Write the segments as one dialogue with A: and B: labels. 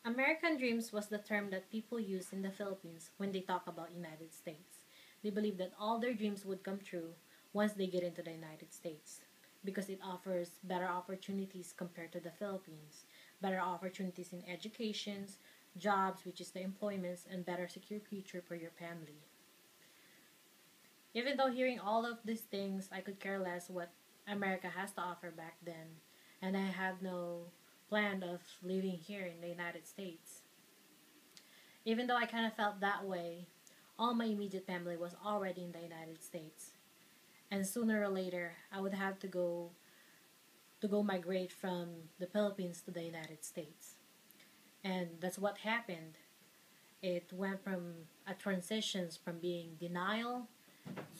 A: American dreams was the term that people use in the Philippines when they talk about United States. They believe that all their dreams would come true once they get into the United States because it offers better opportunities compared to the Philippines, better opportunities in educations, jobs, which is the employments, and better secure future for your family. Even though hearing all of these things, I could care less what America has to offer back then, and I had no plan of living here in the United States. Even though I kind of felt that way, all my immediate family was already in the United States, and sooner or later, I would have to go migrate from the Philippines to the United States, and that's what happened. It went from a transitions from being denial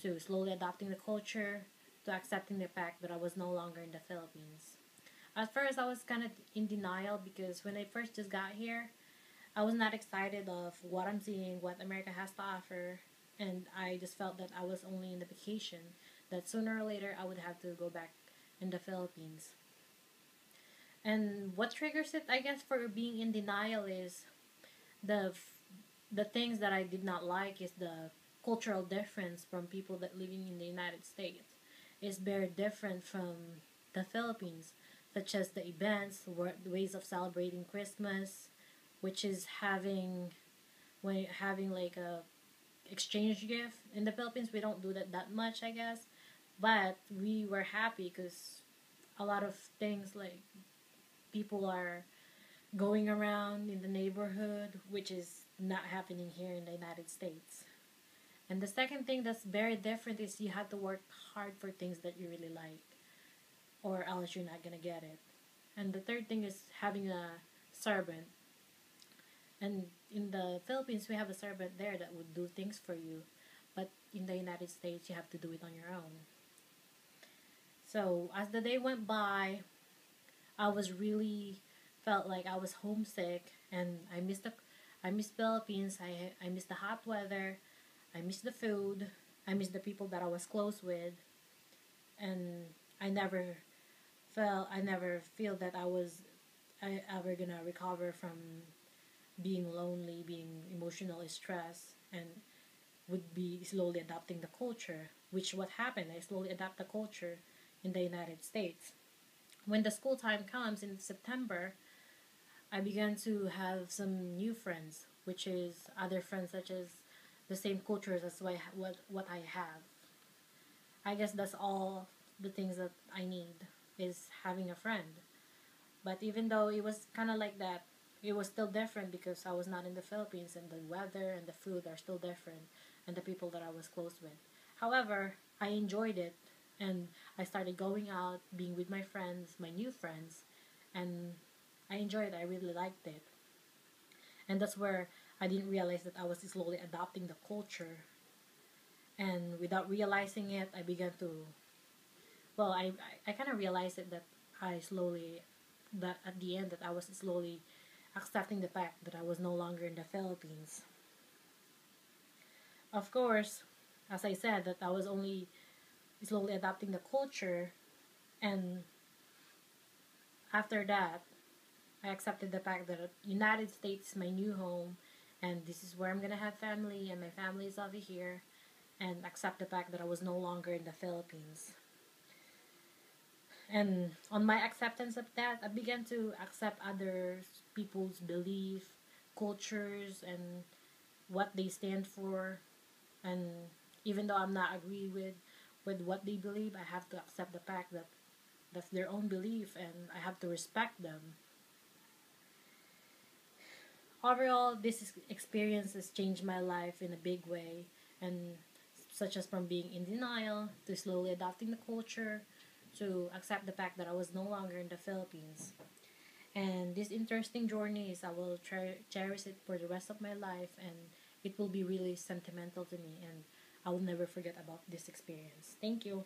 A: to slowly adopting the culture to accepting the fact that I was no longer in the Philippines. At first, I was kind of in denial because when I first just got here, I was not excited of what I'm seeing, what America has to offer, and I just felt that I was only in the vacation. That sooner or later I would have to go back in the Philippines. And what triggers it, I guess, for being in denial is the the things that I did not like is the cultural difference from people that living in the United States. Is very different from the Philippines, such as the events, ways of celebrating Christmas, which is having like a exchange gift. In the Philippines, we don't do that much, I guess, but we were happy because a lot of things like people are going around in the neighborhood, which is not happening here in the United States. And the second thing that's very different is you have to work hard for things that you really like, or else you're not gonna get it. And the third thing is having a servant. And in the Philippines, we have a servant there that would do things for you, but in the United States, you have to do it on your own. So as the day went by, I was really felt like I was homesick, and I missed Philippines. I missed the hot weather. I missed the food. I missed the people that I was close with, and I never I never feel that I ever gonna recover from being lonely, being emotionally stressed, and would be slowly adapting the culture. Which what happened? I slowly adapt the culture in the United States. When the school time comes in September, I began to have some new friends, which is other friends such as the same cultures as what I have. I guess that's all the things that I need is having a friend. But even though it was kind of like that, it was still different because I was not in the Philippines and the weather and the food are still different and the people that I was close with. However, I enjoyed it and I started going out, being with my friends, my new friends, and I enjoyed it. I really liked it. And that's where I didn't realize that I was slowly adopting the culture. And without realizing it, I began to, well, I kind of realized it that I slowly, that at the end, that I was slowly accepting the fact that I was no longer in the Philippines. Of course, as I said, that I was only slowly adapting the culture, and after that, I accepted the fact that United States is my new home, and this is where I'm gonna have family, and my family is over here, and accept the fact that I was no longer in the Philippines. And on my acceptance of that, I began to accept other people's belief, cultures, and what they stand for. And even though I'm not agree with what they believe, I have to accept the fact that that's their own belief, and I have to respect them. Overall, experience has changed my life in a big way, and such as from being in denial to slowly adopting the culture to accept the fact that I was no longer in the Philippines. And this interesting journey is I will cherish it for the rest of my life, and it will be really sentimental to me, and I will never forget about this experience. Thank you.